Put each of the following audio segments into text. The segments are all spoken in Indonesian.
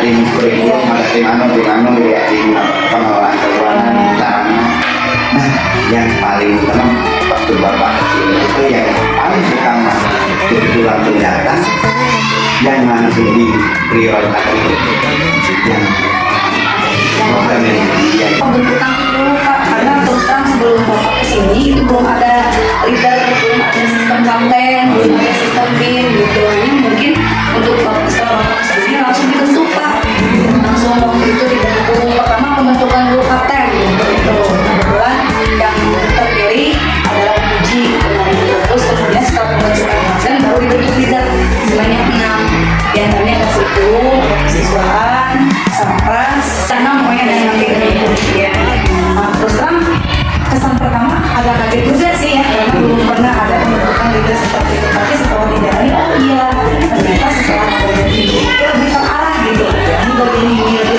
tim kurikulum, ada tim ya tim pengelolaan keuangan caranya. Nah, yang paling utama waktu Bapak kesini itu yang paling utama itu langsung datang, yang langsung di prioritas itu yang program yang pembentukan dulu Pak, karena terus terang sebelum Bapak kesini itu belum ada leader, belum ada sistem konten, belum ada sistem BIM gitu. Ini mungkin untuk setelah Bapak kesini langsung dibentuk Pak, langsung waktu itu dibentuk. Pertama pembentukan dulu kapten gitu. Kebetulan yang terpilih adalah Puji kemarin. Terus kemudian setelah pembentukan kapten baru dibentuk leader sebanyak 6. Di antaranya ada situ, siswaan, Sapras, sama pokoknya ada yang nanti ya. Terus terang kesan pertama agak kaget juga sih ya, karena belum pernah ada pembentukan leader seperti itu. Tapi setelah dijalani, oh iya ternyata setelah ada itu lebih terarah gitu. Ini bagian ini lebih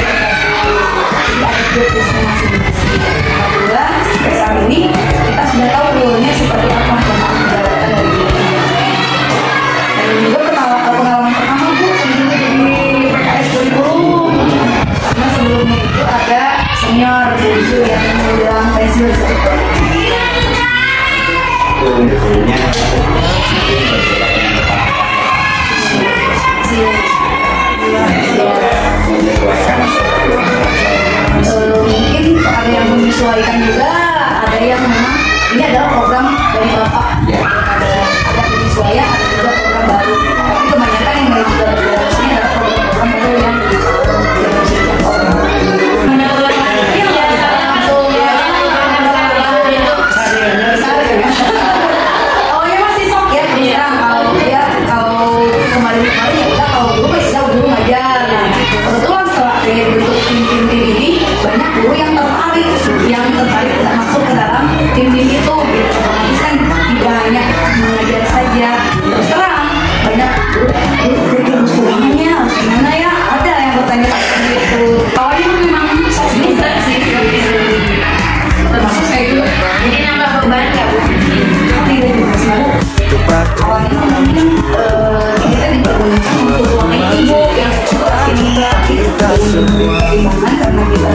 ada jobdesknya masing-masing. Alhamdulillah sampai saat ini kita sudah tahu role-nya seperti apa yang akan menjalankan dari ini. Dan juga pengalaman pertama Bu di PKS kurikulum, karena sebelumnya itu ada senior Bu yang bilang pensiun mungkin ada yang menyesuaikan juga, ada yang memang ini adalah program dari Bapak, ada penyesuaian, ada juga program baru. Tapi kebanyakan yang sudah berjalan ini adalah program-program baru yang yang tertarik tidak masuk ke dalam tim-tim itu gitu. Otomatis kan tidak hanya mengajar saja, terus terang banyak jadi harus keuangannya harus gimana ya, ada yang bertanya seperti itu. Awalnya memang susah sih termasuk saya juga, jadi nambah beban nggak Bu? Tidak juga sih Bu. Awalnya mungkin kita diperbolehkan untuk uang ibu yang sekolah ini dimana karena kita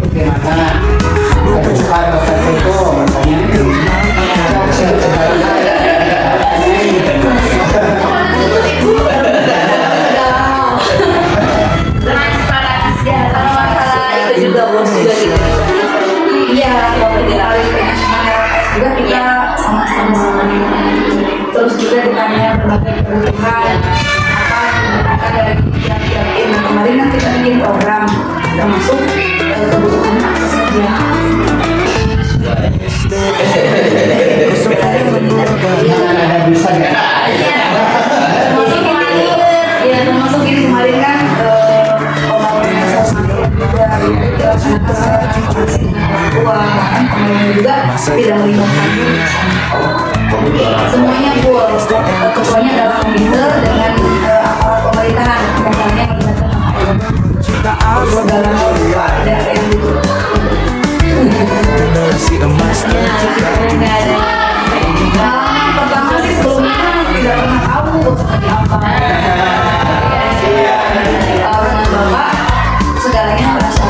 gimana kebutuhan dokter itu itu juga bos juga gitu. Iya, kalau ditarik juga kita sama-sama. Terus juga ditanya berbagai kebutuhan apa dari tiap-tiap tim. Kemarin kan kita bikin program termasuk kebutuhan akses media. bisa nggak? Termasuk ini kemarin kan pembangunan sosial juga juga tidak melibatkan semuanya full. Ketuanya adalah komite dengan aparat pemerintahan, misalnya segala ada yang pertama sih sebelumnya tidak pernah tahu seperti apa. Dengan Bapak segalanya terasa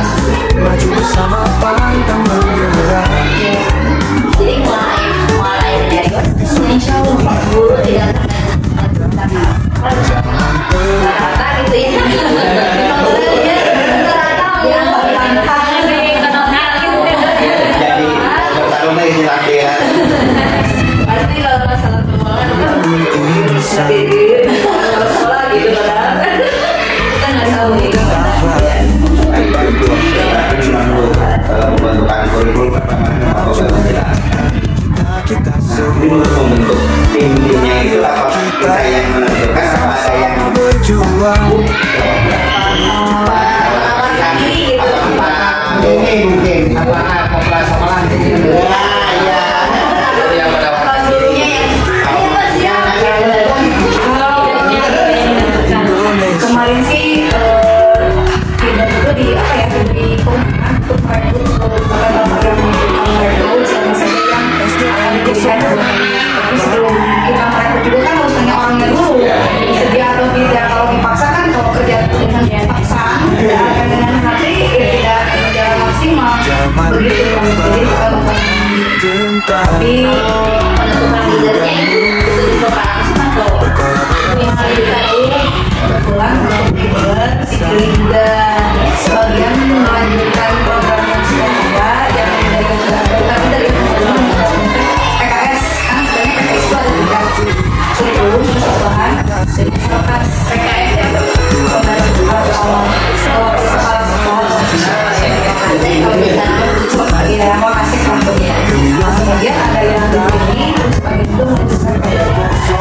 maju bersama pantang bergerak. Jadi mulai dari insya Allah guru tidak rata gitu ya. Jadi bertarung lagi di latihan. Pasti kalau masalah keuangan sekolah gitu kan kita nggak tahu nih pembentukan kurikulum membentuk tim-timnya itu apa kita yang menentukan apa ada yang berjuang ini mungkin apakah koperasi sekolah kemarin sih tidak juga di apa ya di pengumuman untuk Pergub program Pergub siapa saja yang akan dijadikan. Tapi sebelum kita merekrut juga kan harus tanya orangnya dulu, disediakan begitu kan, jadi bukan tapi penentukan leadernya itu di Bapak atau yang hari kebetulan untuk leader, leader sebagian melanjutkan program yang sudah ada yang tapi dari PKS kan sebenarnya PKS itu ada tiga kurikulum kesesuaian dan misalkan PKS yang ya mau kasih contohnya kemudian ada yang begini terus pagi itu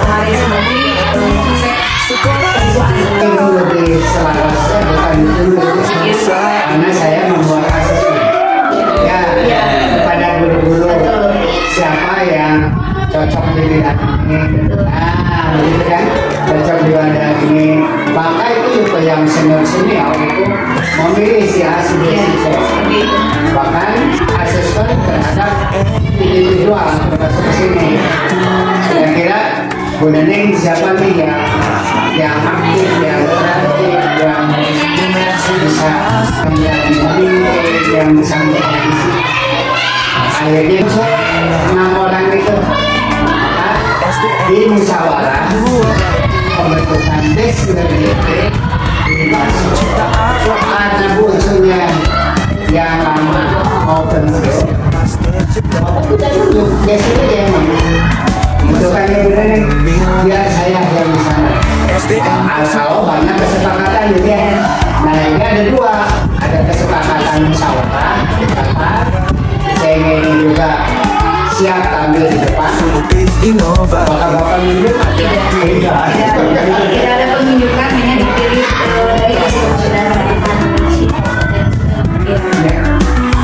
hari sendiri itu lebih selarasnya bukan itu karena saya membuat asesmen ya kepada guru-guru siapa yang cocok di bidang ini gitu kan cocok di bidang ini maka itu juga yang senior itu memilih si A si B si C bahkan asesmen terhadap individual termasuk ke sini kira-kira Bu Neneng siapa nih yang aktif, yang kreatif, yang bisa menjadi pemimpin, yang bisa menjadi isi. Akhirnya 6 orang itu di musyawarah pembentukan DSDRT ada munculnya yang lama open source. DSDRT yang itu kan yang benar nih biar saya yang bisa kalau banyak kesepakatan gitu ya nah ini ada dua ada kesepakatan musyawarah saya ingin juga siap tampil di depan bapak-bapak menunjuk tidak ada penunjukan hanya dipilih dari hasil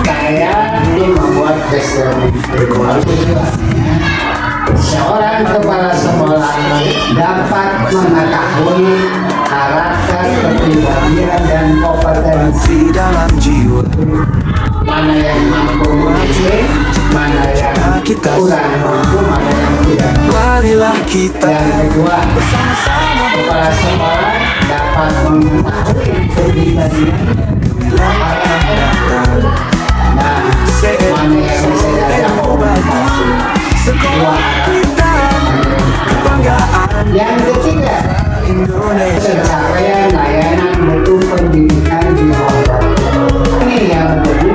saya ini membuat seorang kepala sekolah dapat mengetahui karakter, kepribadian dan kompetensi dalam jiwa mana yang mampu memimpin, mana yang kurang mampu, mana yang tidak. Yang kedua, kepala sekolah dapat mengetahui kepribadian nah mana yang bisa diajak komunikasi. Yang ketiga, pencapaian layanan mutu pendidikan di Honda. Ini yang menjadi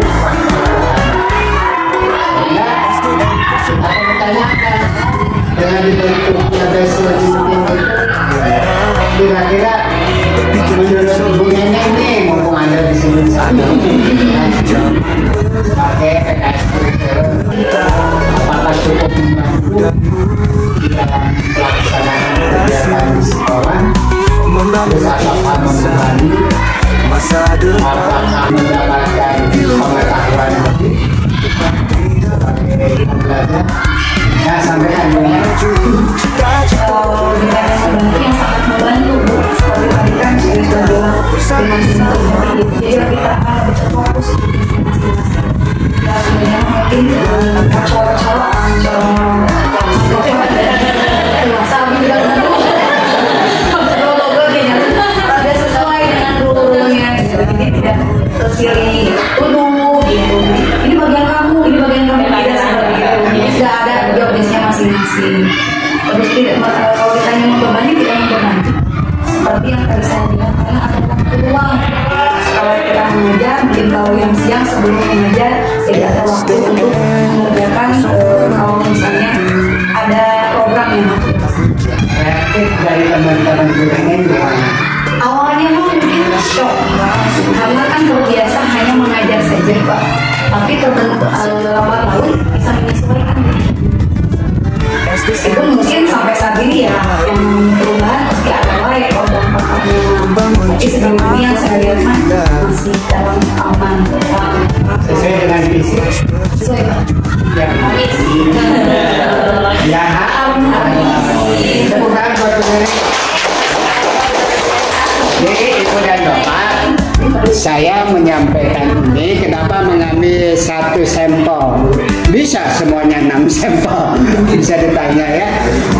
sehingga kita bertanyakan dengan dibentuknya selanjutnya itu kira-kira menurut Ibu Neneng nih mumpung Anda di sini sebagai PKS kurikulum apakah cukup membantu di dalam pelaksanaan kegiatan di sekolah terus apakah membebani apakah mendapatkan pengetahuan lebih sebagai pembelajar ya sampaikan kalau dengan yang sangat membantu Bu seperti tadi kan saya sudah bilang dengan jadi kita akan bisa fokus dan sebenarnya mungkin cowok-cowokan ada sesuai dengan rule-nya jadi tidak tersiring tuduh gitu ini bagian kamu tidak seperti itu jadi sudah ada job desk-nya masing-masing terus tidak kalau ditanya membebani tidak membebani seperti yang tadi saya bilang karena ada waktu luang kalau kita mengajar mungkin kalau yang siang sebelum mengajar jadi ada waktu untuk mengerjakan kalau misalnya ada program yang reaktif dari teman-teman guru ini gimana? awalnya mungkin shock karena kan terbiasa hanya mengajar saja Pak tapi lambat laun bisa menyesuaikan itu mungkin sampai saat ini ya yang perubahan pasti ada baik kalau dampaknya tapi sejauh ini yang saya lihat masih dalam aman Sesuai dengan visi sesuai Pak yang ya bukan buat jadi Ibu dan Bapak saya menyampaikan ini kenapa mengambil satu sampel bisa semuanya 6 sampel bisa ditanya ya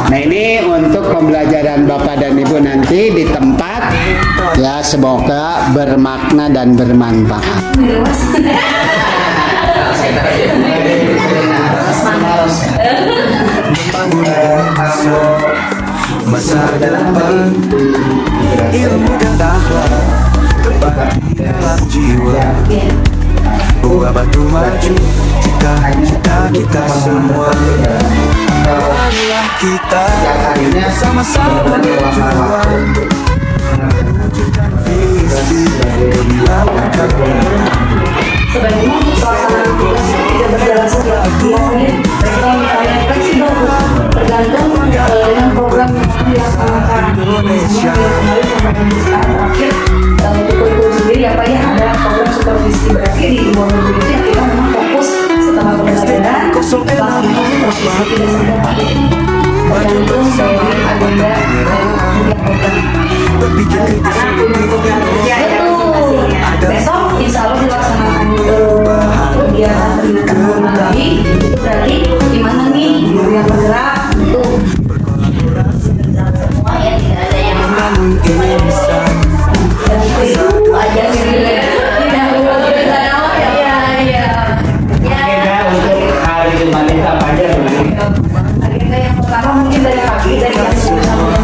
nah ini untuk pembelajaran Bapak dan Ibu nanti di tempat ya semoga bermakna dan bermanfaat Masa depan ilmu dan takwa terbakar di dalam jiwa. Buah batu maju cita-cita kita semua. Marilah kita sama-sama berjuang mewujudkan visi melakukan. Sebaiknya untuk pelaksanaan tugas tidak berjalan setiap 2 menit. Respon kalian fleksibel, tergantung dengan program yang dilaksanakan. Misalnya kemarin program sekarang terakhir untuk kurikulum sendiri apa ya, ada program supervisi, berarti di 2 minggu itu yang kita memang fokus setelah pembelajaran langsung supervisi tidak sampai tergantung dari agenda dan program. Besok insya Allah dilaksanakan kegiatan peringatan bulan lagi. Itu berarti gimana nih guru yang bergerak itu semua ya, tidak ada yang dan itu aja tidak perlu kita nawar ya Untuk hari Jumat itu apa aja? agenda yang pertama mungkin dari pagi dari jam 9 sampai jam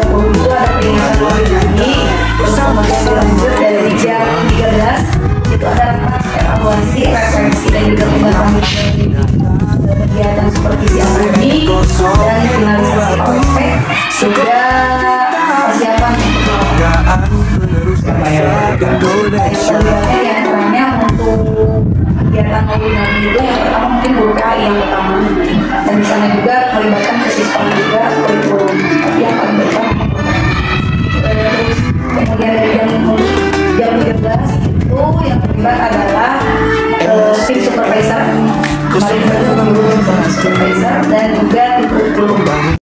9.30 itu ada peringatan hari ini. Terus kemudian dilanjut dari jam 13 itu ada evaluasi, refleksi dan juga pembahasan kegiatan supervisi ini dan finalisasi OSP juga persiapan Indonesia. yang perannya untuk kegiatan webinar itu yang pertama mungkin guru PAI yang pertama, dan di sana juga melibatkan kesiswaan juga kurikulum tapi yang paling depan. Terus kemudian dari jam 13 itu yang terlibat adalah tim supervisor kemarin baru supervisor dan juga tim kurikulum.